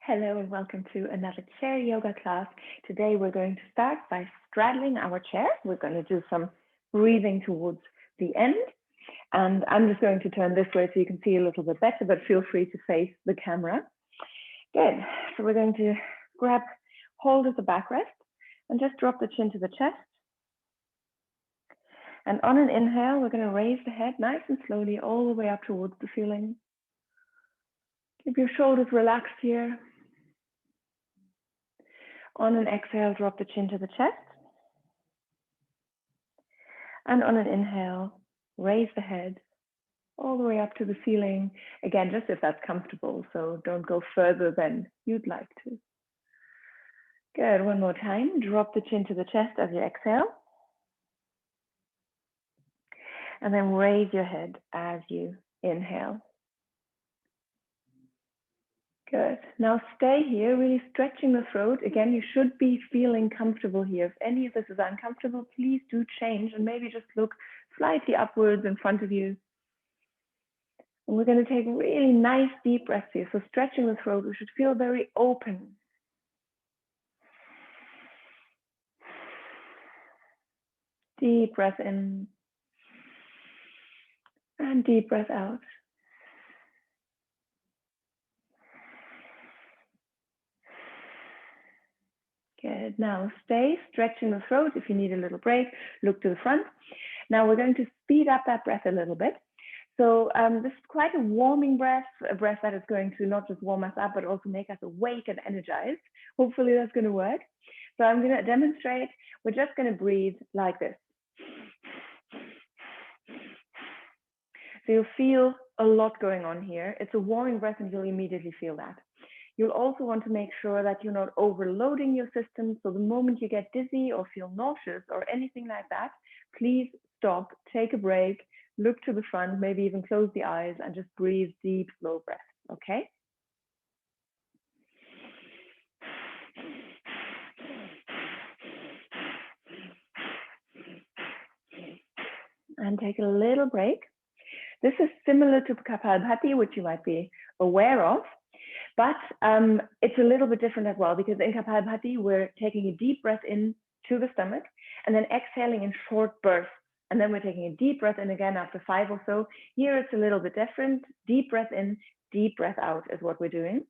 Hello and welcome to another chair yoga class. Today we're going to start by straddling our chair. We're going to do some breathing towards the end. And I'm just going to turn this way so you can see a little bit better, but feel free to face the camera. Good. So we're going to grab hold of the backrest and just drop the chin to the chest. And on an inhale, we're going to raise the head nice and slowly all the way up towards the ceiling. Keep your shoulders relaxed here. On an exhale, drop the chin to the chest. And on an inhale, raise the head all the way up to the ceiling. Again, just if that's comfortable, so don't go further than you'd like to. Good, one more time. Drop the chin to the chest as you exhale. And then raise your head as you inhale. Good. Now stay here, really stretching the throat. Again, you should be feeling comfortable here. If any of this is uncomfortable, please do change and maybe just look slightly upwards in front of you. And we're going to take really nice deep breaths here. So stretching the throat, we should feel very open. Deep breath in and deep breath out. Good. Now stay stretching the throat. If you need a little break, look to the front. Now we're going to speed up that breath a little bit. So this is quite a warming breath, a breath that is going to not just warm us up, but also make us awake and energized. Hopefully that's going to work. So I'm going to demonstrate. We're just going to breathe like this. So you'll feel a lot going on here. It's a warming breath and you'll immediately feel that. You'll also want to make sure that you're not overloading your system. So the moment you get dizzy or feel nauseous or anything like that, please stop, take a break, look to the front, maybe even close the eyes and just breathe deep, slow breaths, okay? And take a little break. This is similar to Kapalbhati, which you might be aware of. But it's a little bit different as well, because in Kapalbhati, we're taking a deep breath in to the stomach and then exhaling in short bursts. And then we're taking a deep breath in again after 5 or so. Here it's a little bit different. Deep breath in, deep breath out is what we're doing.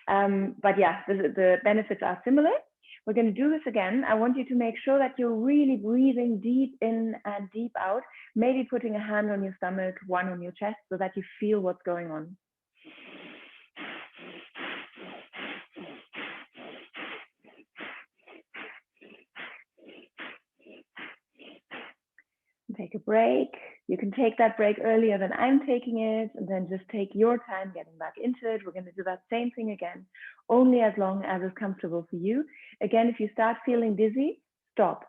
But yeah, the benefits are similar. We're going to do this again. I want you to make sure that you're really breathing deep in and deep out, maybe putting a hand on your stomach, one on your chest, so that you feel what's going on. Take a break. You can take that break earlier than I'm taking it, and then just take your time getting back into it. We're going to do that same thing again, only as long as it's comfortable for you. Again, if you start feeling dizzy, stop.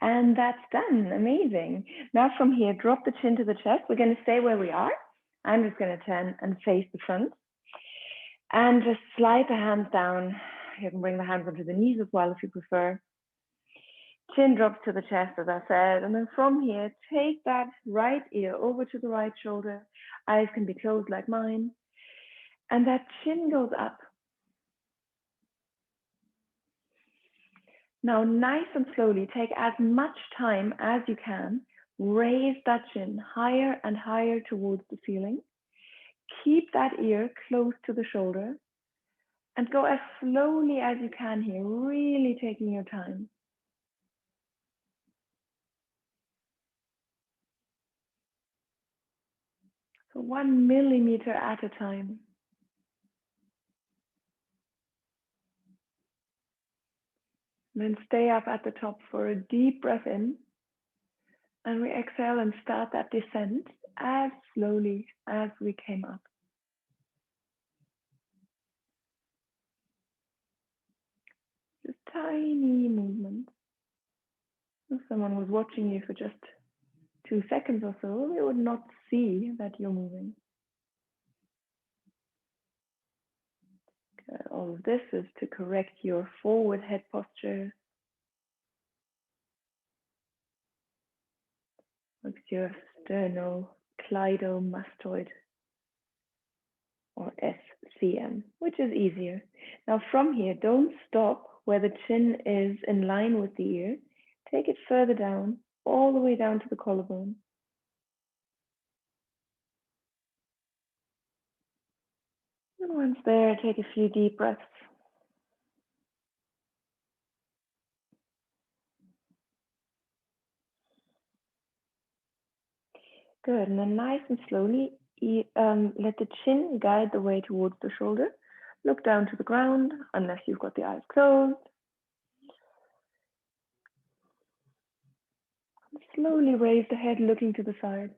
And that's done. Amazing. Now from here, drop the chin to the chest. We're going to stay where we are. I'm just going to turn and face the front. And just slide the hands down. You can bring the hands onto the knees as well if you prefer. Chin drops to the chest, as I said. And then from here, take that right ear over to the right shoulder. Eyes can be closed like mine. And that chin goes up. Now, nice and slowly, take as much time as you can. Raise that chin higher and higher towards the ceiling. Keep that ear close to the shoulder. And go as slowly as you can here, really taking your time. So 1 millimeter at a time. Then stay up at the top for a deep breath in. And we exhale and start that descent as slowly as we came up. Just tiny movements. If someone was watching you for just 2 seconds or so, they would not see that you're moving. Okay, all of this is to correct your forward head posture. It's your sternocleidomastoid, or SCM, which is easier. Now from here, don't stop where the chin is in line with the ear. Take it further down, all the way down to the collarbone. And once there, take a few deep breaths. Good, and then nice and slowly, let the chin guide the way towards the shoulder. Look down to the ground, unless you've got the eyes closed. Slowly raise the head, looking to the side.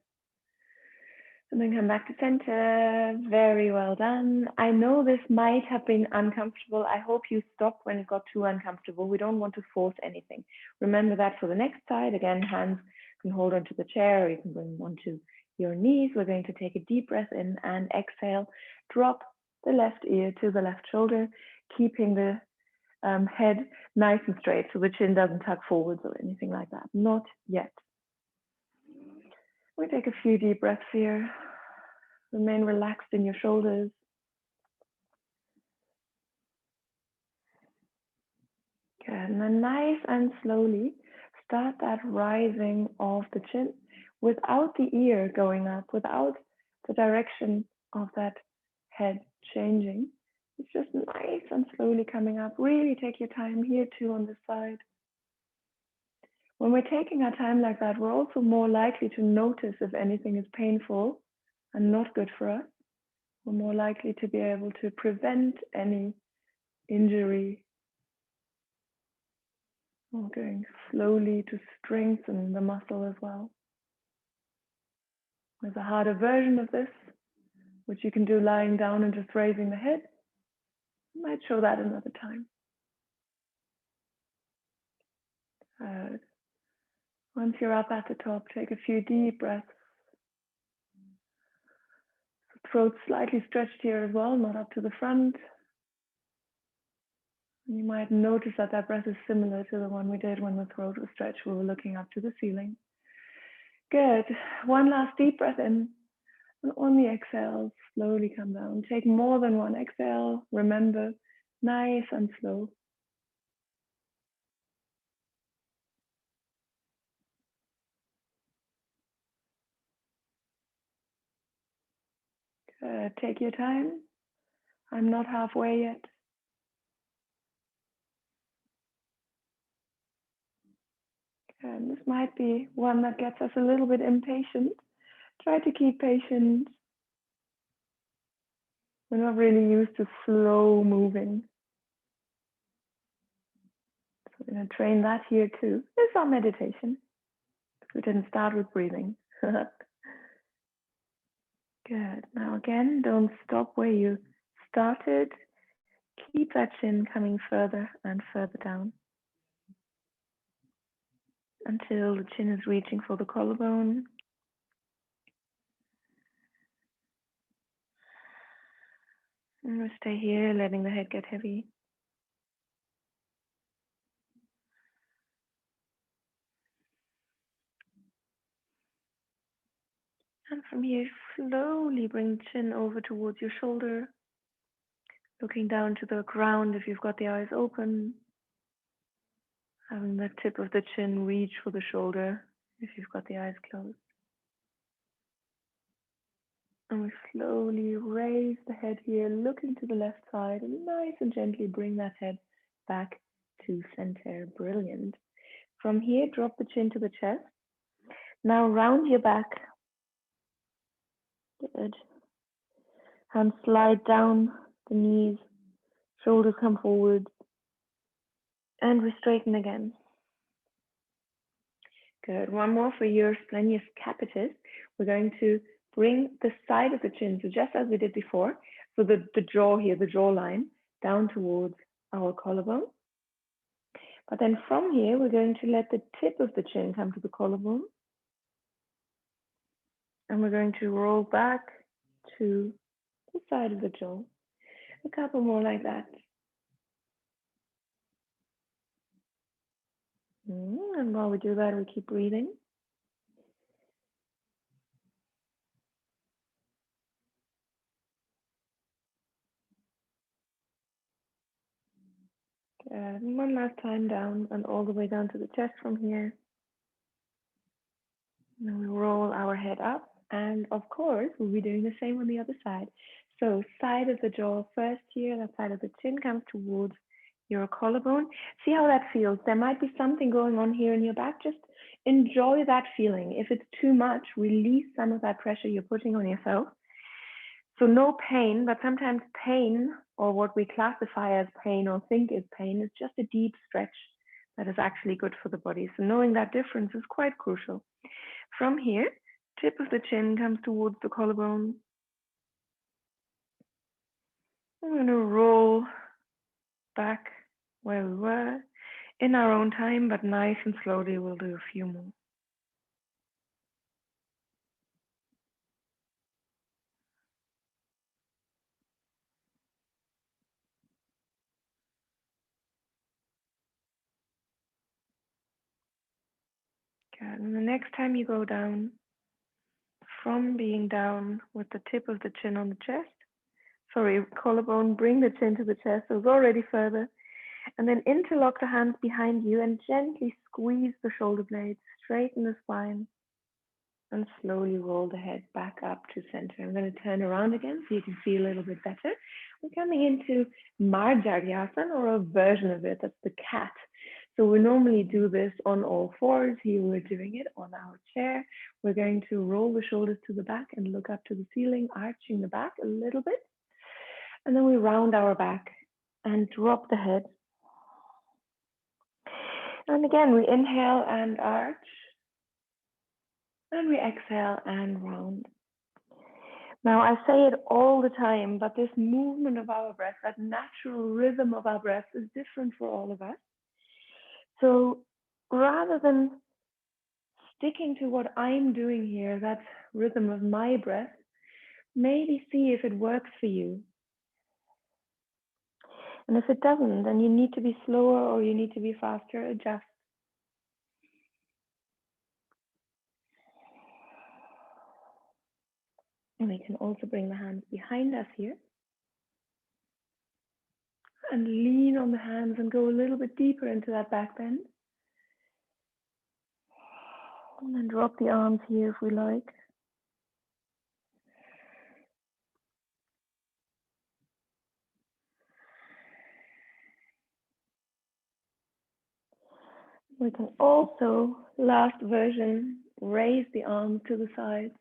And then come back to center. Very well done. I know this might have been uncomfortable. I hope you stopped when it got too uncomfortable. We don't want to force anything. Remember that for the next side. Again, hands can hold onto the chair, or you can bring them onto your knees. We're going to take a deep breath in and exhale. Drop the left ear to the left shoulder, keeping the head nice and straight so the chin doesn't tuck forwards or anything like that. Not yet. We take a few deep breaths here. Remain relaxed in your shoulders. Good. And then nice and slowly start that rising of the chin without the ear going up, without the direction of that head changing. It's just nice and slowly coming up. Really take your time here too on this side. When we're taking our time like that, we're also more likely to notice if anything is painful and not good for us. We're more likely to be able to prevent any injury. We're going slowly to strengthen the muscle as well. There's a harder version of this, which you can do lying down and just raising the head. I might show that another time. Once you're up at the top, take a few deep breaths. Throat slightly stretched here as well, not up to the front. You might notice that that breath is similar to the one we did when the throat was stretched. We were looking up to the ceiling. Good. One last deep breath in. And on the exhale, slowly come down. Take more than one exhale. Remember, nice and slow. Take your time. I'm not halfway yet. And this might be one that gets us a little bit impatient. Try to keep patient. We're not really used to slow moving. So we're going to train that here too. It's our meditation. We didn't start with breathing. Good. Now again, don't stop where you started. Keep that chin coming further and further down until the chin is reaching for the collarbone. And we'll stay here, letting the head get heavy. And from here, slowly bring the chin over towards your shoulder, looking down to the ground if you've got the eyes open. Having the tip of the chin reach for the shoulder if you've got the eyes closed. And we slowly raise the head here, looking to the left side, and nice and gently bring that head back to center. Brilliant. From here, drop the chin to the chest. Now round your back. Good. Hands slide down the knees, shoulders come forward, and we straighten again. Good. One more for your splenius capitis. We're going to bring the side of the chin, so just as we did before, so the jaw here, the jawline, down towards our collarbone. But then from here, we're going to let the tip of the chin come to the collarbone. And we're going to roll back to the side of the jaw. A couple more like that. And while we do that, we keep breathing. one last time down and all the way down to the chest from here. And then we roll our head up. And of course, we'll be doing the same on the other side. So side of the jaw first here, that side of the chin comes towards your collarbone. See how that feels. There might be something going on here in your back. Just enjoy that feeling. If it's too much, release some of that pressure you're putting on yourself. So no pain, but sometimes pain, or what we classify as pain or think is pain, is just a deep stretch that is actually good for the body. So knowing that difference is quite crucial. From here, tip of the chin comes towards the collarbone. I'm going to roll back where we were in our own time, but nice and slowly. We'll do a few more. Good. And the next time you go down, from being down with the tip of the chin on the chest, sorry, collarbone, bring the chin to the chest, so it's already further. And then interlock the hands behind you and gently squeeze the shoulder blades, straighten the spine, and slowly roll the head back up to center. I'm going to turn around again so you can see a little bit better. We're coming into Marjaryasana, or a version of it, that's the cat. So we normally do this on all fours. Here we're doing it on our chair. We're going to roll the shoulders to the back and look up to the ceiling, arching the back a little bit. And then we round our back and drop the head. And again, we inhale and arch. And we exhale and round. Now, I say it all the time, but this movement of our breath, that natural rhythm of our breath, is different for all of us. So rather than sticking to what I'm doing here, that rhythm of my breath, maybe see if it works for you. And if it doesn't, then you need to be slower or you need to be faster, adjust. And we can also bring the hands behind us here. And lean on the hands and go a little bit deeper into that back bend. And then drop the arms here if we like. We can also, last version, raise the arms to the sides.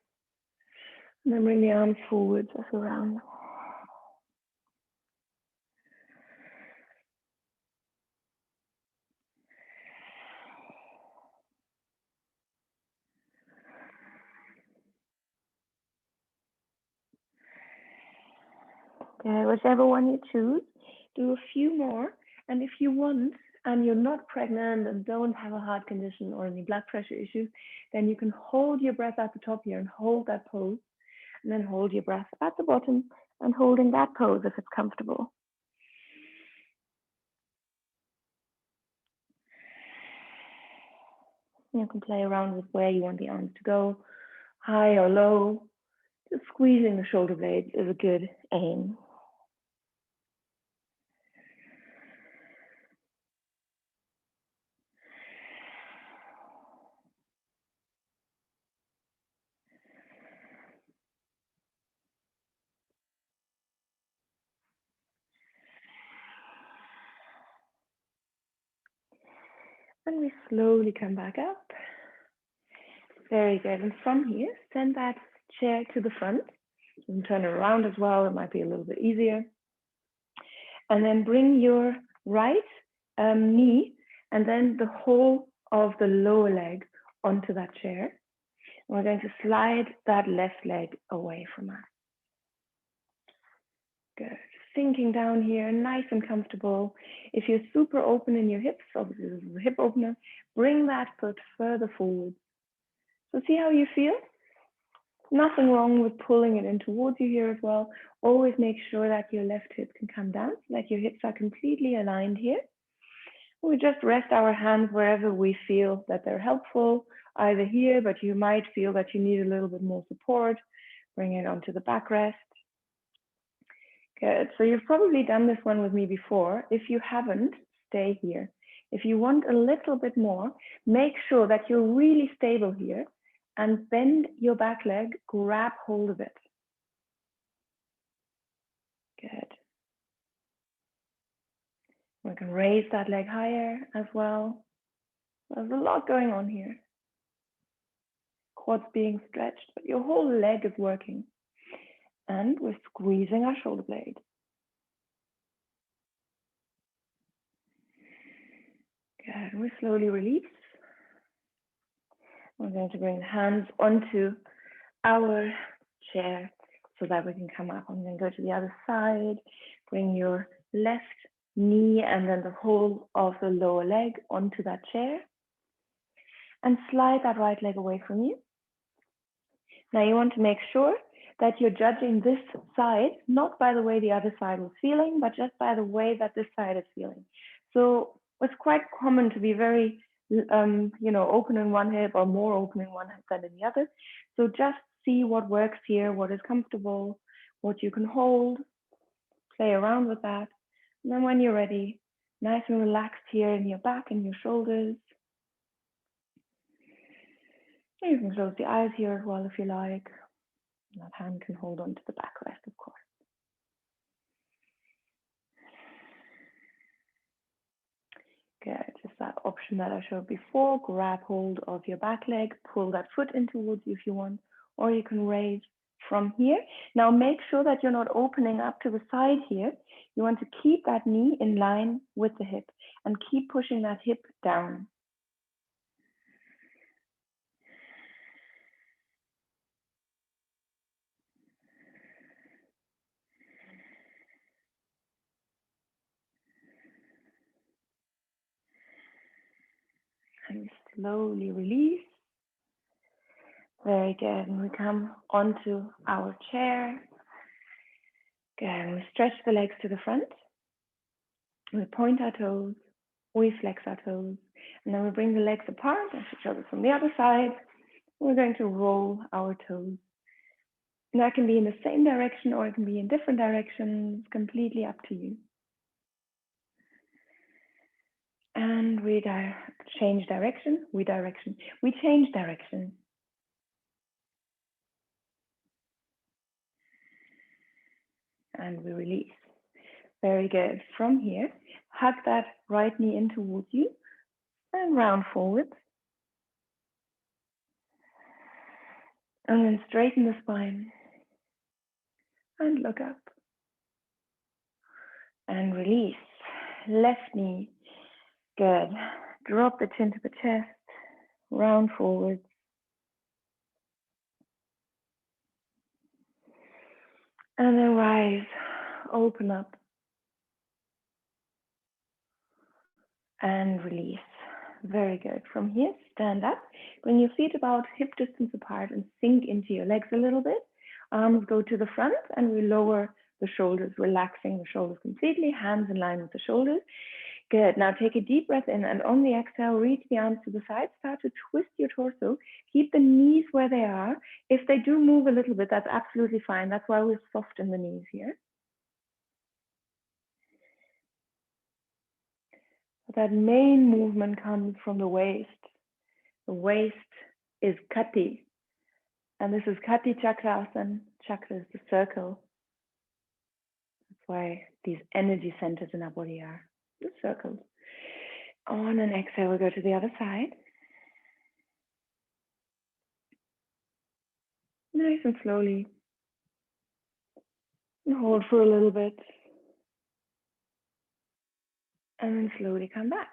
And then bring the arms forwards as we round. Okay, whichever one you choose, do a few more. And if you want, and you're not pregnant and don't have a heart condition or any blood pressure issues, then you can hold your breath at the top here and hold that pose. And then hold your breath at the bottom and holding that pose if it's comfortable. You can play around with where you want the arms to go, high or low. Just squeezing the shoulder blades is a good aim. And we slowly come back up. Very good. And from here, send that chair to the front. You can turn it around as well. It might be a little bit easier. And then bring your right knee and then the whole of the lower leg onto that chair. And we're going to slide that left leg away from us. Good. Sinking down here, nice and comfortable. If you're super open in your hips, obviously this is a hip opener, bring that foot further forward. So see how you feel? Nothing wrong with pulling it in towards you here as well. Always make sure that your left hip can come down, like your hips are completely aligned here. We just rest our hands wherever we feel that they're helpful, either here, but you might feel that you need a little bit more support. Bring it onto the backrest. Good. So you've probably done this one with me before. If you haven't, stay here. If you want a little bit more, make sure that you're really stable here and bend your back leg, grab hold of it. Good. We can raise that leg higher as well. There's a lot going on here. Quads being stretched, but your whole leg is working. And we're squeezing our shoulder blade. Good. We slowly release. We're going to bring the hands onto our chair so that we can come up. I'm going to go to the other side. Bring your left knee and then the whole of the lower leg onto that chair. And slide that right leg away from you. Now you want to make sure that you're judging this side, not by the way the other side was feeling, but just by the way that this side is feeling. So it's quite common to be very, open in one hip or more open in one hip than in the other. So just see what works here, what is comfortable, what you can hold, play around with that. And then when you're ready, nice and relaxed here in your back and your shoulders. You can close the eyes here as well if you like. That hand can hold on to the backrest, of course. Good, just that option that I showed before. Grab hold of your back leg, pull that foot in towards you if you want, or you can raise from here. Now make sure that you're not opening up to the side here. You want to keep that knee in line with the hip and keep pushing that hip down. And slowly release. Very good. And we come onto our chair. Good. And we stretch the legs to the front. We point our toes. We flex our toes. And then we bring the legs apart and each other from the other side. We're going to roll our toes. And that can be in the same direction or it can be in different directions, completely up to you. And we change direction, we change direction. And we release. Very good. From here, hug that right knee in towards you and round forward. And then straighten the spine and look up. And release. Left knee. Good. Drop the chin to the chest, round forward. And then rise, open up. And release. Very good. From here, stand up. Bring your feet about hip distance apart and sink into your legs a little bit. Arms go to the front and we lower the shoulders, relaxing the shoulders completely, hands in line with the shoulders. Good. Now take a deep breath in and on the exhale, reach the arms to the side, start to twist your torso. Keep the knees where they are. If they do move a little bit, that's absolutely fine. That's why we soften the knees here. That main movement comes from the waist. The waist is Kati. And this is Kati Chakrasana. Chakra is the circle. That's why these energy centers in our body are the circles. On an exhale, we'll go to the other side. Nice and slowly. And hold for a little bit. And then slowly come back.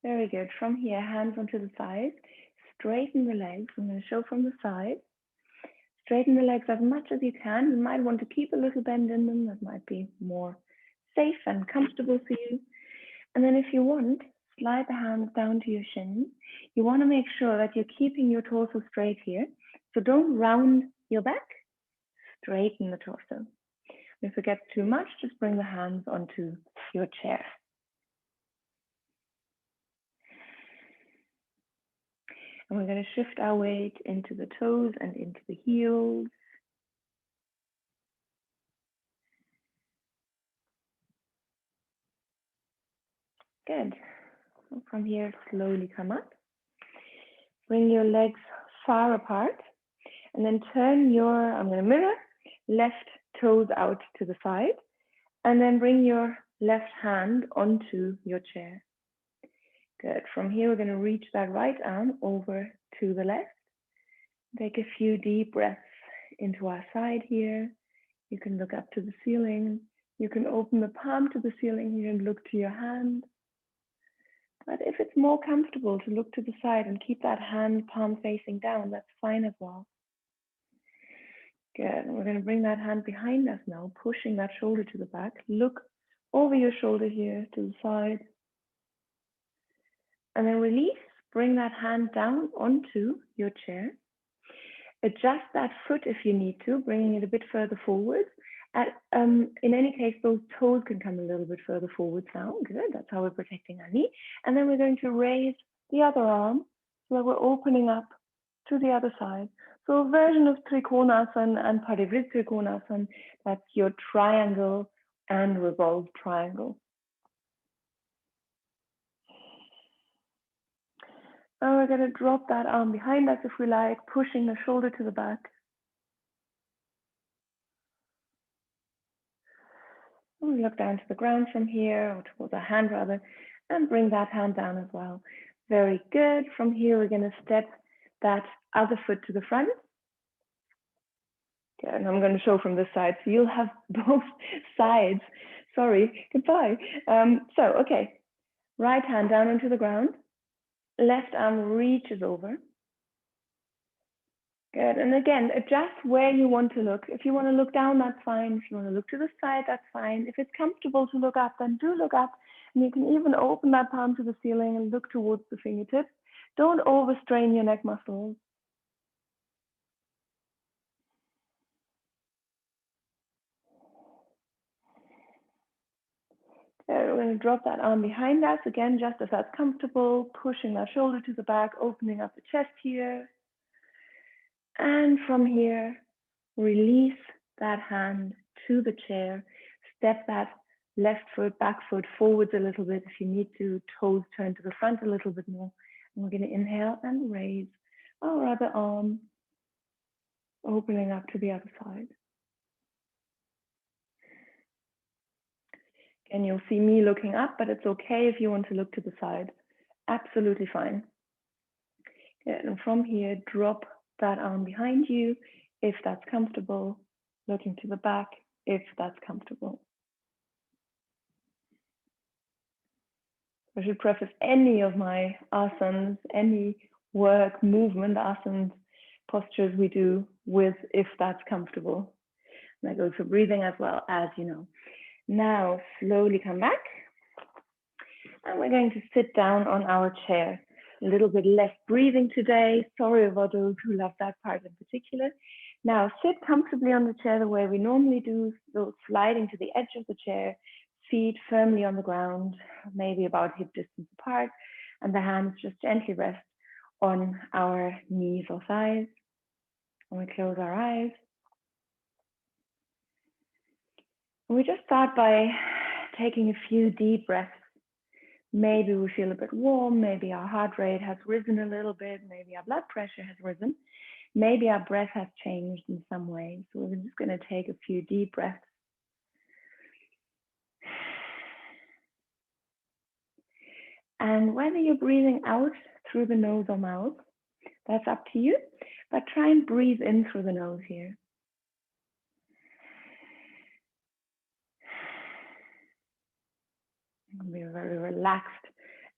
Very good. From here, hands onto the side. Straighten the legs. I'm going to show from the side. Straighten the legs as much as you can. You might want to keep a little bend in them. That might be more safe and comfortable for you. And then if you want, slide the hands down to your shins. You want to make sure that you're keeping your torso straight here. So don't round your back, straighten the torso. If it gets too much, just bring the hands onto your chair. And we're going to shift our weight into the toes and into the heels. Good. Good. From here, slowly come up. Bring your legs far apart and then turn your, I'm going to mirror, left toes out to the side and then bring your left hand onto your chair. Good. From here, we're going to reach that right arm over to the left. Take a few deep breaths into our side here. You can look up to the ceiling. You can open the palm to the ceiling here and look to your hand. But if it's more comfortable to look to the side and keep that hand palm facing down, that's fine as well. Good. And we're going to bring that hand behind us now, pushing that shoulder to the back. Look over your shoulder here to the side. And then release. Bring that hand down onto your chair. Adjust that foot if you need to, bringing it a bit further forward. In any case, those toes can come a little bit further forward now. Good, that's how we're protecting our knee. And then we're going to raise the other arm so that we're opening up to the other side. So a version of Trikonasana and Parivrit Trikonasana, that's your triangle and revolved triangle. Now we're going to drop that arm behind us if we like, pushing the shoulder to the back. We look down to the ground from here, or towards our hand rather, and bring that hand down as well. Very good. From here, we're going to step that other foot to the front. Okay, and I'm going to show from this side, so you'll have both sides. Sorry, goodbye. Okay, right hand down onto the ground. Left arm reaches over. Good, and again, adjust where you want to look. If you want to look down, that's fine. If you want to look to the side, that's fine. If it's comfortable to look up, then do look up. And you can even open that palm to the ceiling and look towards the fingertips. Don't overstrain your neck muscles. We're going to drop that arm behind us, again, just if that's comfortable, pushing that shoulder to the back, opening up the chest here. And from here, release that hand to the chair. Step that left foot, back foot forwards a little bit if you need to. Toes turn to the front a little bit more. And we're going to inhale and raise our other arm, opening up to the other side. And you'll see me looking up, but it's okay if you want to look to the side. Absolutely fine. Good. And from here, drop that arm behind you if that's comfortable, looking to the back if that's comfortable. I should preface any of my asanas, any work, movement, asanas, postures we do with if that's comfortable. And that goes for breathing as well, as you know. Now, slowly come back. And we're going to sit down on our chair. A little bit less breathing today. Sorry about those who love that part in particular. Now, sit comfortably on the chair the way we normally do, so sliding to the edge of the chair, feet firmly on the ground, maybe about hip distance apart, and the hands just gently rest on our knees or thighs. And we close our eyes. And we just start by taking a few deep breaths. Maybe we feel a bit warm, maybe our heart rate has risen a little bit, maybe our blood pressure has risen, maybe our breath has changed in some way. So we're just going to take a few deep breaths. And whether you're breathing out through the nose or mouth, that's up to you, but try and breathe in through the nose here. Be a very relaxed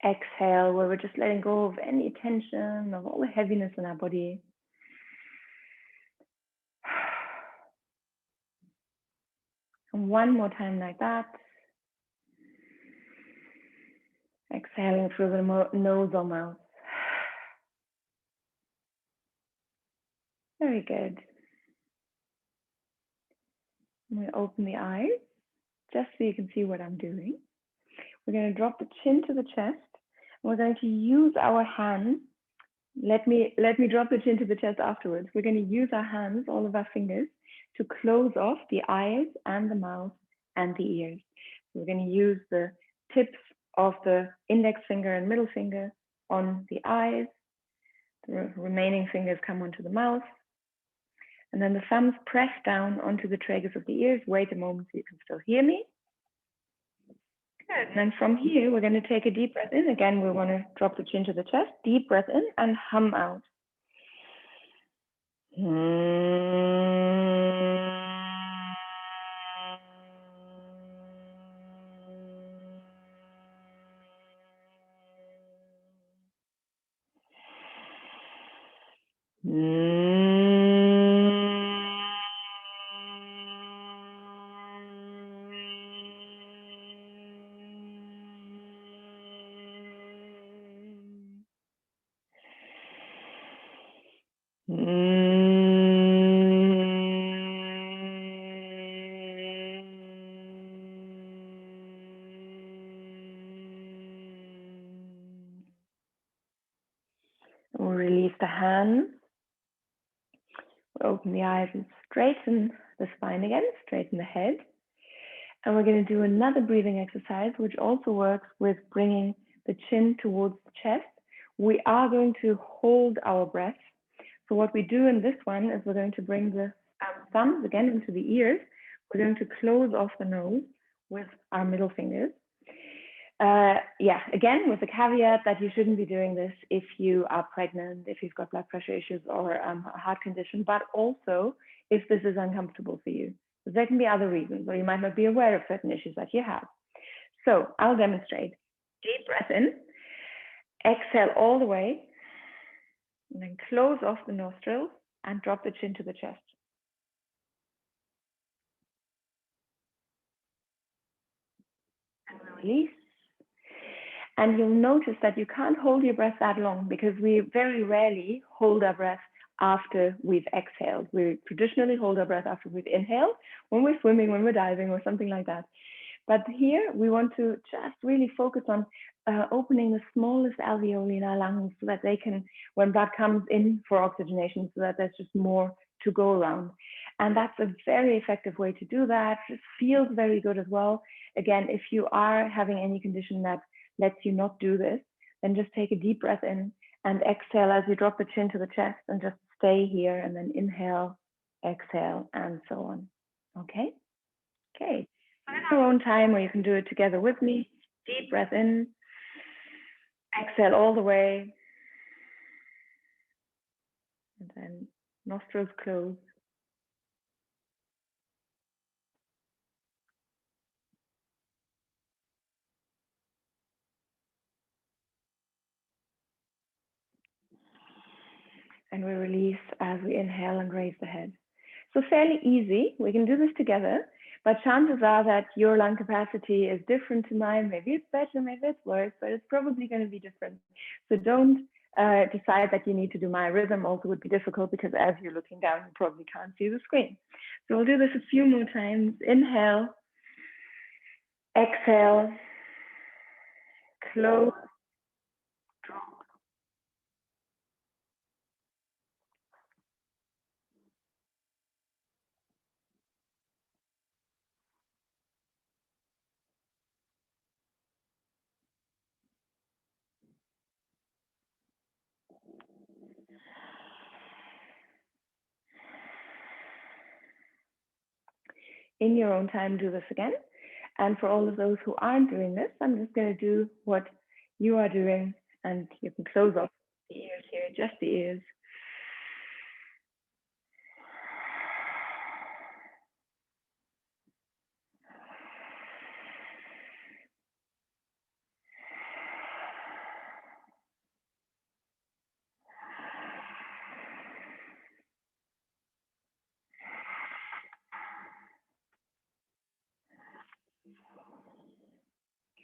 exhale where we're just letting go of any tension, of all the heaviness in our body. And one more time like that. Exhaling through the nose or mouth. Very good. I'm going to open the eyes just so you can see what I'm doing. We're going to drop the chin to the chest. And we're going to use our hands. Let me drop the chin to the chest afterwards. We're going to use our hands, all of our fingers, to close off the eyes and the mouth and the ears. So we're going to use the tips of the index finger and middle finger on the eyes. The remaining fingers come onto the mouth. And then the thumbs press down onto the tragus of the ears. Wait a moment so you can still hear me. Good. And then from here, we're going to take a deep breath in. Again, we want to drop the chin to the chest. Deep breath in and hum out. We'll release the hands. We'll open the eyes and straighten the spine again, straighten the head. And we're going to do another breathing exercise, which also works with bringing the chin towards the chest. We are going to hold our breath. So what we do in this one is we're going to bring the thumbs again into the ears. We're going to close off the nose with our middle fingers. Again, with the caveat that you shouldn't be doing this if you are pregnant, if you've got blood pressure issues or a heart condition, but also if this is uncomfortable for you. So there can be other reasons, or you might not be aware of certain issues that you have. So I'll demonstrate. Deep breath in, exhale all the way, and then close off the nostrils and drop the chin to the chest. And release. And you'll notice that you can't hold your breath that long because we very rarely hold our breath after we've exhaled. We traditionally hold our breath after we've inhaled, when we're swimming, when we're diving, or something like that. But here we want to just really focus on opening the smallest alveoli in our lungs so that they can, when blood comes in for oxygenation, so that there's just more to go around. And that's a very effective way to do that. It feels very good as well. Again, if you are having any condition that lets you not do this, then just take a deep breath in and exhale as you drop the chin to the chest and just stay here, and then inhale, exhale, and so on. Okay? Okay. Find our own time where you can do it together with me. Deep breath in, exhale all the way, and then nostrils closed. And we release as we inhale and raise the head. So fairly easy. We can do this together, but chances are that your lung capacity is different to mine. Maybe it's better, maybe it's worse, but it's probably going to be different. So don't decide that you need to do my rhythm. Also would be difficult because as you're looking down, you probably can't see the screen. So we'll do this a few more times. Inhale, exhale, close, drop. In your own time, do this again. And for all of those who aren't doing this, I'm just going to do what you are doing, and you can close off the ears here, just the ears.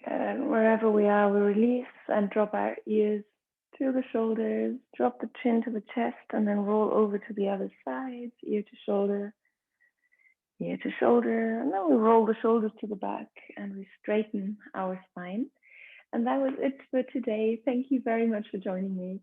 And wherever we are, we release and drop our ears to the shoulders, drop the chin to the chest, and then roll over to the other side, ear to shoulder, and then we roll the shoulders to the back and we straighten our spine. And that was it for today. Thank you very much for joining me.